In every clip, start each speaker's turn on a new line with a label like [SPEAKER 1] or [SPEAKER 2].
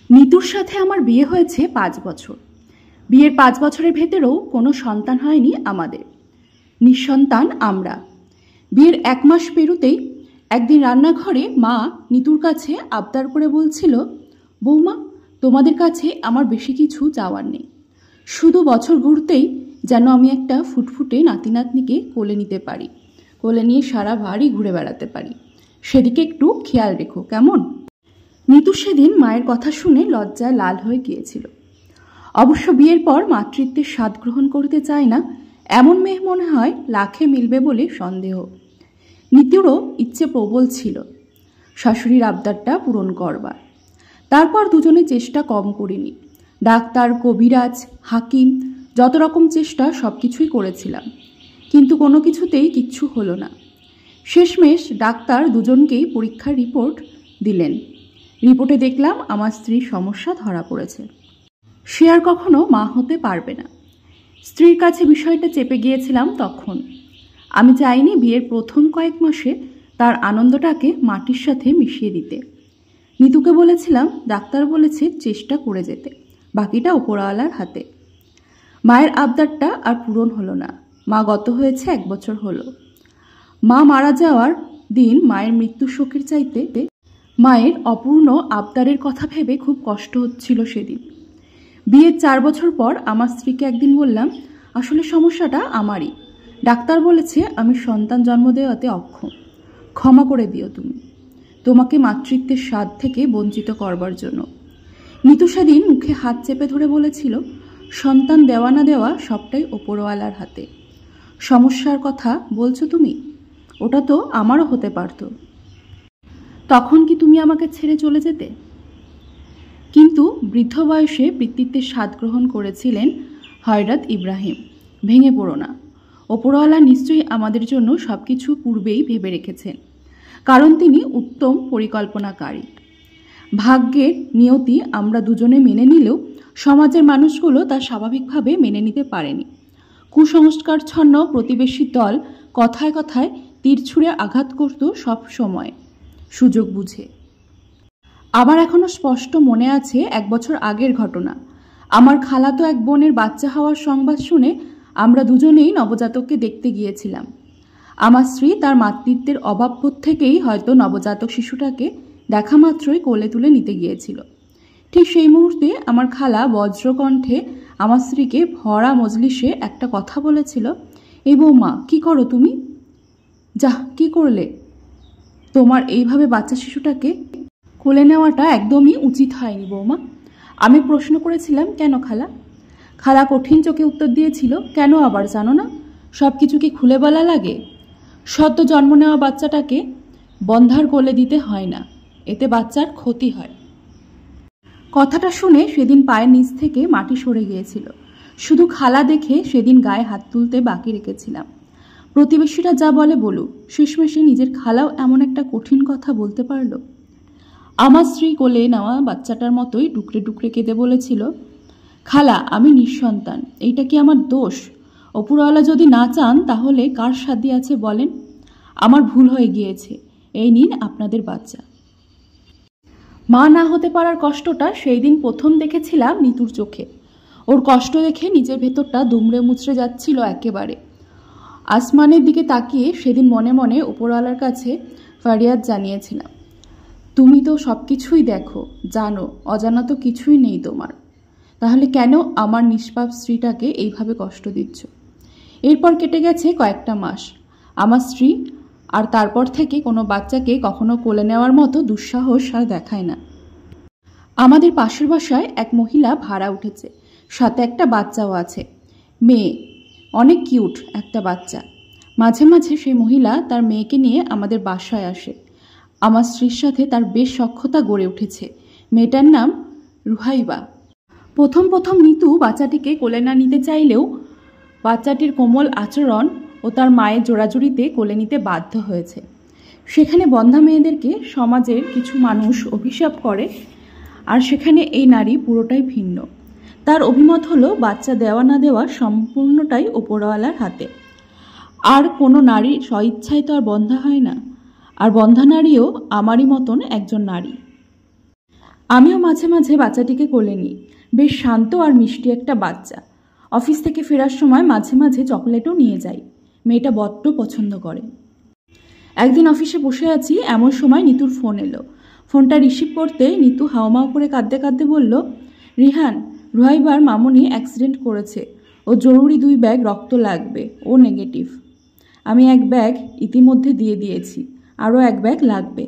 [SPEAKER 1] নিতুর সাথে আমার বিয়ে হয়েছে ৫ বছর। বিয়ের ৫ বছরের ভেতরেও কোনো সন্তান হয়নি আমাদের। নিঃসন্তান আমরা। বিয়ের ১ মাস পেরোতেই একদিন রান্নাঘরে মা নিতুর কাছে আবদার করে বলছিল, বৌমা, তোমাদের কাছে আমার বেশি কিছু চাওয়ার নেই, শুধু বছর ঘুরতেই যেন আমি একটা ফুটফুটে নাতি নাতনিকে কোলে নিতে পারি, কোলে নিয়ে সারা বাড়ি ঘুরে বেড়াতে পারি, সেদিকে একটু খেয়াল রেখো কেমন। নিতু সেদিন মায়ের কথা শুনে লজ্জায় লাল হয়ে গিয়েছিল। অবশ্য বিয়ের পর মাতৃত্বের স্বাদ গ্রহণ করতে চায় না এমন মেয়ে মনে হয় লাখে মিলবে বলে সন্দেহ। নিতুরও ইচ্ছে প্রবল ছিল শাশুড়ির আবদারটা পূরণ করবার। তারপর দুজনে চেষ্টা কম করিনি। ডাক্তার, কবিরাজ, হাকিম, যত রকম চেষ্টা সব কিছুই করেছিলাম, কিন্তু কোনো কিছুতেই কিচ্ছু হলো না। শেষমেশ ডাক্তার দুজনকেই পরীক্ষার রিপোর্ট দিলেন। রিপোর্টে দেখলাম আমার স্ত্রীর সমস্যা ধরা পড়েছে। সে আর কখনো মা হতে পারবে না। স্ত্রীর কাছে বিষয়টা চেপে গিয়েছিলাম তখন। আমি চাইনি বিয়ের প্রথম কয়েক মাসে তার আনন্দটাকে মাটির সাথে মিশিয়ে দিতে। নিতুকে বলেছিলাম, ডাক্তার বলেছে চেষ্টা করে যেতে, বাকিটা উপরওয়ালার হাতে। মায়ের আবদারটা আর পূরণ হলো না। মা গত হয়েছে 1 বছর হলো। মা মারা যাওয়ার দিন মায়ের মৃত্যু শোকের চাইতে মায়ের অপূর্ণ আবদারের কথা ভেবে খুব কষ্ট হচ্ছিল সেদিন। বিয়ের 4 বছর পর আমার স্ত্রীকে একদিন বললাম, আসলে সমস্যাটা আমারই। ডাক্তার বলেছে আমি সন্তান জন্ম দেওয়াতে অক্ষম, ক্ষমা করে দিও তুমি, তোমাকে মাতৃত্বের স্বাদ থেকে বঞ্চিত করবার জন্য। নিতু সেদিন মুখে হাত চেপে ধরে বলেছিল, সন্তান দেওয়া না দেওয়া সবটাই ওপরওয়ালার হাতে। সমস্যার কথা বলছো তুমি, ওটা তো আমারও হতে পারতো। তখন কি তুমি আমাকে ছেড়ে চলে যেতে? কিন্তু বৃদ্ধ বয়সে পিতৃত্বের স্বাদ গ্রহণ করেছিলেন হযরত ইব্রাহিম। ভেঙে পড়ো না, ওপরওয়ালা নিশ্চয়ই আমাদের জন্য সব কিছু পূর্বেই ভেবে রেখেছেন, কারণ তিনি উত্তম পরিকল্পনাকারী। ভাগ্যের নিয়তি আমরা দুজনে মেনে নিলেও সমাজের মানুষগুলো তা স্বাভাবিকভাবে মেনে নিতে পারেনি। কুসংস্কারচ্ছন্ন প্রতিবেশী দল কথায় কথায় তীর ছুঁড়ে আঘাত করত সব সময় সুযোগ বুঝে। আমার এখনো স্পষ্ট মনে আছে 1 বছর আগের ঘটনা। আমার খালাতো এক বোনের বাচ্চা হওয়ার সংবাদ শুনে আমরা দুজনেই নবজাতককে দেখতে গিয়েছিলাম। আমার স্ত্রী তার মাতৃত্বের অভাববোধ থেকেই হয়তো নবজাতক শিশুটাকে দেখা মাত্রই কোলে তুলে নিতে গিয়েছিল। ঠিক সেই মুহূর্তে আমার খালা বজ্রকণ্ঠে আমার স্ত্রীকে ভরা মজলিসে একটা কথা বলেছিল, এই বৌমা, কি করো তুমি? যা, কি করলে? তোমার এইভাবে বাচ্চা শিশুটাকে কোলে নেওয়াটা একদমই উচিত হয়নি বৌমা। আমি প্রশ্ন করেছিলাম, কেন খালা? খালা কঠিন চোখে উত্তর দিয়েছিল, কেন আবার জানো না? সব কিছু কি খুলে বলা লাগে? সদ্য জন্ম নেওয়া বাচ্চাটাকে বন্ধার কোলে দিতে হয় না, এতে বাচ্চার ক্ষতি হয়। কথাটা শুনে সেদিন পায়ের নিচ থেকে মাটি সরে গিয়েছিল। শুধু খালা দেখে সেদিন গায়ে হাত তুলতে বাকি রেখেছিলাম। প্রতিবেশীরা যা বলে বলুক, শেষমেশে নিজের খালাও এমন একটা কঠিন কথা বলতে পারল। আমার স্ত্রী কোলে নেওয়া বাচ্চাটার মতোই ডুকরে ডুকরে কেঁদে বলেছিল, খালা, আমি নিঃসন্তান, এইটা কি আমার দোষ? ওপরওয়ালা যদি না চান তাহলে কার সাধ্য আছে বলেন? আমার ভুল হয়ে গিয়েছে, এই নিন আপনাদের বাচ্চা। মা না হতে পারার কষ্টটা সেই দিন প্রথম দেখেছিলাম নিতুর চোখে। ওর কষ্ট দেখে নিজের ভেতরটা দুমড়ে মুচড়ে যাচ্ছিল একেবারে। আসমানের দিকে তাকিয়ে সেদিন মনে মনে উপরওয়ালার কাছে ফরিয়াদ জানিয়েছিলাম, তুমি তো সব কিছুই দেখো, জানো, অজানা তো কিছুই নেই তোমার, তাহলে কেন আমার নিষ্পাপ স্ত্রীটাকে এইভাবে কষ্ট দিচ্ছ? এরপর কেটে গেছে কয়েকটা মাস। আমার স্ত্রী আর তারপর থেকে কোনো বাচ্চাকে কখনো কোলে নেওয়ার মতো দুঃসাহস আর দেখায় না। আমাদের পাশের বাসায় এক মহিলা ভাড়া উঠেছে, সাথে একটা বাচ্চাও আছে, মেয়ে, অনেক কিউট একটা বাচ্চা। মাঝে মাঝে সেই মহিলা তার মেয়েকে নিয়ে আমাদের বাসায় আসে। আমার স্ত্রীর সাথে তার বেশ সখ্যতা গড়ে উঠেছে। মেয়েটার নাম রুহাইবা। প্রথম প্রথম নিতু বাচ্চাটিকে কোলে না নিতে চাইলেও বাচ্চাটির কোমল আচরণ ও তার মায়ের জোড়াজুড়িতে কোলে নিতে বাধ্য হয়েছে। সেখানে বন্ধা মেয়েদেরকে সমাজের কিছু মানুষ অভিশাপ করে, আর সেখানে এই নারী পুরোটাই ভিন্ন। তার অভিমত হলো, বাচ্চা দেওয়া না দেওয়া সম্পূর্ণটাই ওপরওয়ালার হাতে। আর কোনো নারী স্বইচ্ছায় তো আর বন্ধা হয় না, আর বন্ধা নারীও আমারই মতন একজন নারী। আমিও মাঝে মাঝে বাচ্চাটিকে কোলে নিই। বেশ শান্ত আর মিষ্টি একটা বাচ্চা। অফিস থেকে ফেরার সময় মাঝে মাঝে চকলেটও নিয়ে যাই। মেয়েটা বড্ড পছন্দ করে। একদিন অফিসে বসে আছি, এমন সময় নিতুর ফোন এলো। ফোনটা রিসিভ করতে নিতু হাওমাও করে কাঁদতে কাঁদতে বলল, রিহান, রুহাইবার মামুনি অ্যাক্সিডেন্ট করেছে, ও জরুরি 2 ব্যাগ রক্ত লাগবে, ও নেগেটিভ। আমি 1 ব্যাগ ইতিমধ্যে দিয়ে দিয়েছি, আরও 1 ব্যাগ লাগবে।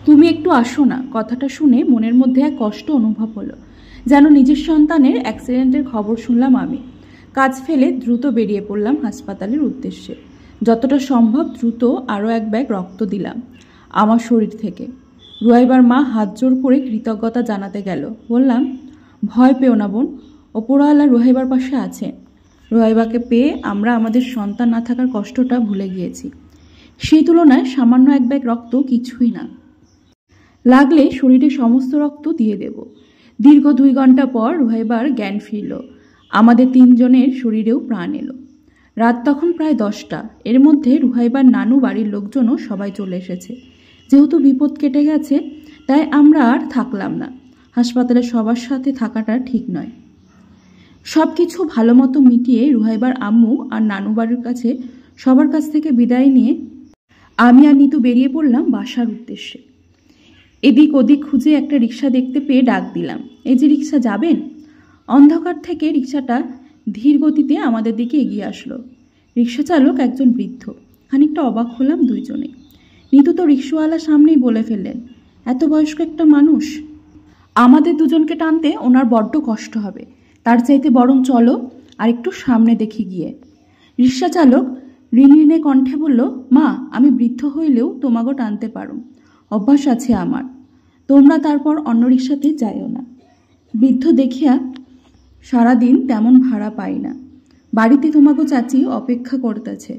[SPEAKER 1] তুমি একটু আসো না। কথাটা শুনে মনের মধ্যে এক কষ্ট অনুভব হলো, যেন নিজের সন্তানের অ্যাক্সিডেন্টের খবর শুনলাম আমি। কাজ ফেলে দ্রুত বেরিয়ে পড়লাম হাসপাতালের উদ্দেশ্যে। যতটা সম্ভব দ্রুত আরও 1 ব্যাগ রক্ত দিলাম আমার শরীর থেকে। রুহাইবার মা হাত জোর করে কৃতজ্ঞতা জানাতে গেল। বললাম, ভয় পেও না বোন, ওপরওয়ালা রুহাইবার পাশে আছে। রুহাইবাকে পেয়ে আমরা আমাদের সন্তান না থাকার কষ্টটা ভুলে গিয়েছি। সেই তুলনায় সামান্য 1 ব্যাগ রক্ত কিছুই না। লাগলে শরীরে সমস্ত রক্ত দিয়ে দেব। দীর্ঘ 2 ঘন্টা পর রুহাইবার জ্ঞান ফিরল। আমাদের 3 জনের শরীরেও প্রাণ এলো। রাত তখন প্রায় 10টা। এর মধ্যে রুহাইবার নানু বাড়ির লোকজনও সবাই চলে এসেছে। যেহেতু বিপদ কেটে গেছে, তাই আমরা আর থাকলাম না। হাসপাতালে সবার সাথে থাকাটা ঠিক নয়। সব কিছু ভালো মতো মিটিয়ে রুহাইবার আম্মু আর নানু বাড়ির কাছে সবার কাছ থেকে বিদায় নিয়ে আমি আর নিতু বেরিয়ে পড়লাম বাসার উদ্দেশ্যে। এদিক ওদিক খুঁজে একটা রিক্সা দেখতে পেয়ে ডাক দিলাম, এই যে রিক্সা, যাবেন? অন্ধকার থেকে রিক্সাটা ধীর গতিতে আমাদের দিকে এগিয়ে আসলো। রিক্সা চালক একজন বৃদ্ধ। খানিকটা অবাক হলাম দুইজনে। নিতু তো রিক্সাওয়ালার সামনেই বলে ফেললেন, এত বয়স্ক একটা মানুষ, আমাদের দুজনকে টানতে ওনার বড্ড কষ্ট হবে, তার চাইতে বরং চলো আর একটু সামনে দেখি গিয়ে। রিক্সা চালক ঋণঋণে কণ্ঠে বলল, মা, আমি বৃদ্ধ হইলেও তোমাগো টানতে পারো, অভ্যাস আছে আমার। তোমরা তারপর অন্য রিক্সাতে যাইও না। বৃদ্ধ দেখিয়া সারাদিন তেমন ভাড়া পাই না, বাড়িতে তোমাগো চাচি অপেক্ষা করতেছে,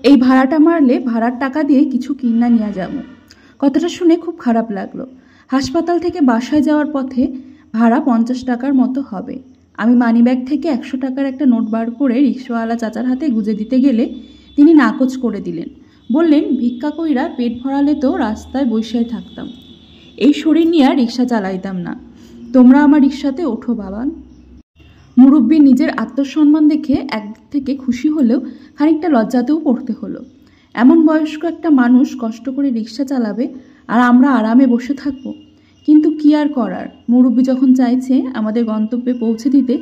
[SPEAKER 1] এই ভাড়াটা মারলে ভাড়ার টাকা দিয়ে কিছু কিনা নিয়ে যাব। কথাটা শুনে খুব খারাপ লাগলো। হাসপাতাল থেকে বাসায় যাওয়ার পথে ভাড়া 50 টাকার মতো হবে। আমি মানিব্যাগ থেকে 100 টাকার একটা নোট বার করে রিক্সাওয়ালা চাচার হাতে গুজে দিতে গেলে তিনি নাকচ করে দিলেন। বললেন, ভিক্ষা কইরা পেট ভরালে তো রাস্তায় বৈশাই থাকতাম, এই শরীর নিয়ে রিক্সা চালাইতাম না, তোমরা আমার রিক্সাতে ওঠো বাবা। মুরব্বী নিজের আত্মসম্মান দেখে একদিক থেকে খুশি হলেও খানিকটা লজ্জাতেও পড়তে হলো। এমন বয়স্ক একটা মানুষ কষ্ট করে রিক্সা চালাবে আর আমরা আরামে বসে থাকব। কিন্তু কি আর করার, মুরব্বী যখন চাইছে আমাদের গন্তব্যে পৌঁছে দিতে,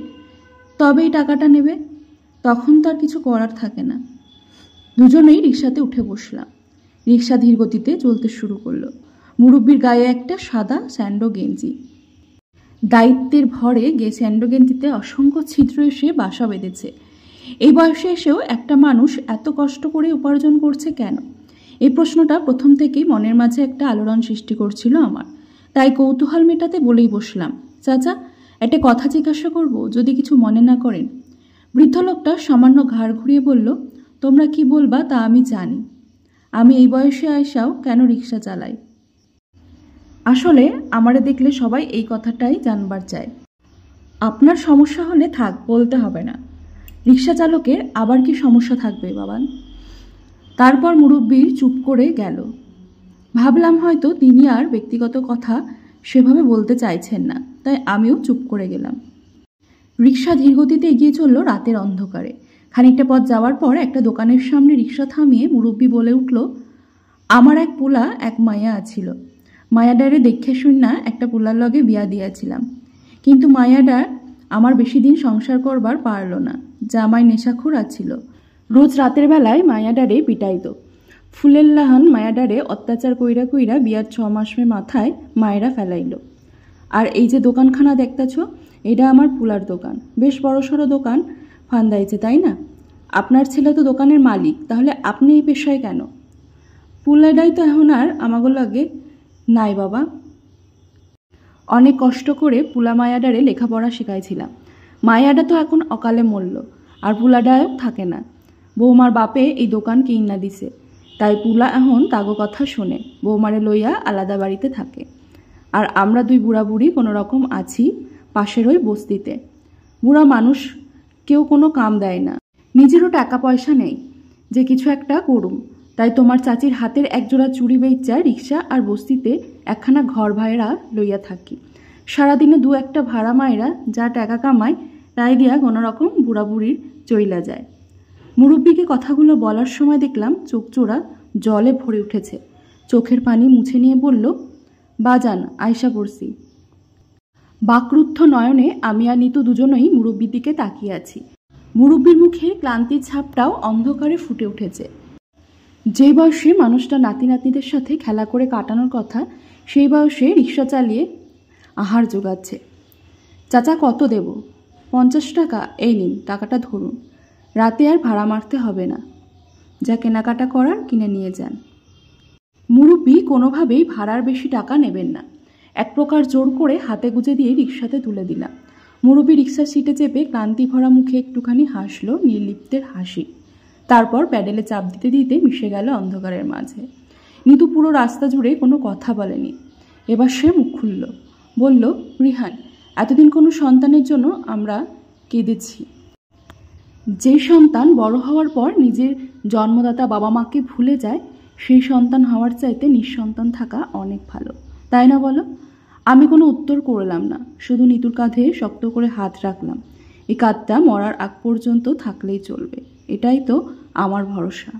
[SPEAKER 1] তবেই টাকাটা নেবে, তখন তো আর কিছু করার থাকে না। দুজনেই রিক্সাতে উঠে বসলাম। রিক্সা ধীর গতিতে চলতে শুরু করলো। মুরব্বীর গায়ে একটা সাদা স্যান্ডো গেঞ্জি। দায়িত্বের ভরে স্যান্ডো গেঞ্জিতে অসংখ্য ছিদ্র এসে বাসা বেঁধেছে। এই বয়সে এসেও একটা মানুষ এত কষ্ট করে উপার্জন করছে কেন? এই প্রশ্নটা প্রথম থেকেই মনের মাঝে একটা আলোড়ন সৃষ্টি করছিল আমার। তাই কৌতূহল মেটাতে বলেই বসলাম, চাচা, একটা কথা জিজ্ঞাসা করব, যদি কিছু মনে না করেন। বৃদ্ধ লোকটা সামান্য ঘাড় ঘুরিয়ে বলল, তোমরা কি বলবা তা আমি জানি। আমি এই বয়সে আয়সাও কেন রিক্সা চালাই? আসলে আমারে দেখলে সবাই এই কথাটাই জানবার চায়। আপনার সমস্যা হলে থাক, বলতে হবে না। রিক্সা চালকের আবার কি সমস্যা থাকবে বাবান? তারপর মুরব্বির চুপ করে গেল। ভাবলাম হয়তো তিনি আর ব্যক্তিগত কথা সেভাবে বলতে চাইছেন না, তাই আমিও চুপ করে গেলাম। রিক্সা ধীরগতিতে এগিয়ে চলল রাতের অন্ধকারে। খানিকটা পথ যাওয়ার পর একটা দোকানের সামনে রিক্সা থামিয়ে মুরব্বি বলে উঠল, আমার এক পোলা এক মায়া আছিল, মায়াডারে দেখে শুননা একটা পোলার লগে বিয়া দিয়াছিলাম, কিন্তু মায়াডার আমার বেশি দিন সংসার করবার পারল না, জামাই নেশাখোর আছিল। রোজ রাতের বেলায় মায়াডারে পিটাইত। ফুলের লাহান মায়াডারে অত্যাচার কইরা কইরা বিয়ার 6 মাসের মাথায় মায়েরা ফেলাইল। আর এই যে দোকানখানা দেখতেছ, এটা আমার পোলার দোকান, বেশ বড়সড় দোকান ফান্দাইছে, তাই না? আপনার ছেলে তো দোকানের মালিক, তাহলে আপনি এই পেশায় কেন? পোলাডাই তো এখন আর আমাগো লাগে নাই বাবা। অনেক কষ্ট করে পুলা মায়াডারে লেখাপড়া শেখাইছিলাম। মায়াডা তো এখন অকালে মরল, আর পুলাডাও থাকে না। বৌমার বাপে এই দোকান কিনা দিছে, তাই পুলা এখন তাগো কথা শোনে, বৌমারে লইয়া আলাদা বাড়িতে থাকে। আর আমরা 2 বুড়া বুড়ি কোনো রকম আছি পাশের ওই বস্তিতে। বুড়া মানুষ কেউ কোনো কাম দেয় না, নিজেরও টাকা পয়সা নেই যে কিছু একটা করুম, তাই তোমার চাচির হাতের 1 জোড়া চুড়ি বেচা রিক্সা আর বস্তিতে একখানা ঘর ভাড়া লইয়া থাকি। সারাদিনে দু একটা ভাড়া মায়েরা যা টাকা কামায় তাই দিয়া কোনো রকম বুড়াবুড়ির চইলা যায়। মুরব্বীকে কথাগুলো বলার সময় দেখলাম চোখচোরা জলে ভরে উঠেছে। চোখের পানি মুছে নিয়ে বলল, বাজান, আয়সা পড়ছি। বাকরুদ্ধ নয়নে আমি আর নিতু দুজনেই মুরব্বির দিকে তাকিয়ে আছি। মুরব্বির মুখে ক্লান্তির ছাপটাও অন্ধকারে ফুটে উঠেছে। যে বয়সে মানুষটা নাতি নাতনিদের সাথে খেলা করে কাটানোর কথা, সেই বয়সে রিক্সা চালিয়ে আহার জোগাচ্ছে। চাচা, কত দেব? 50 টাকা। এই নিন, টাকাটা ধরুন। রাতে আর ভাড়া মারতে হবে না। যা কেনাকাটা করার কিনে নিয়ে যান। মুরব্বি কোনোভাবেই ভাড়ার বেশি টাকা নেবেন না। এক প্রকার জোর করে হাতে গুজে দিয়ে রিক্সাতে তুলে দিলাম। মুরব্বি রিক্সার সিটে চেপে ক্লান্তি ভরা মুখে একটুখানি হাসলো, নির্লিপ্তের হাসি। তারপর প্যাডেলে চাপ দিতে দিতে মিশে গেল অন্ধকারের মাঝে। নিতু পুরো রাস্তা জুড়ে কোনো কথা বলেনি। এবার সে মুখ খুলল, বলল, রিহান, এতদিন কোনো সন্তানের জন্য আমরা কেঁদেছি। যে সন্তান বড় হওয়ার পর নিজের জন্মদাতা বাবা মাকে ভুলে যায়, সেই সন্তান হওয়ার চাইতে নিঃসন্তান থাকা অনেক ভালো, তাই না বলো? আমি কোনো উত্তর করলাম না, শুধু নিতুর কাঁধে শক্ত করে হাত রাখলাম। এই কাঁধটা মরার আগ পর্যন্ত থাকলেই চলবে, এটাই তো আমার ভরসা।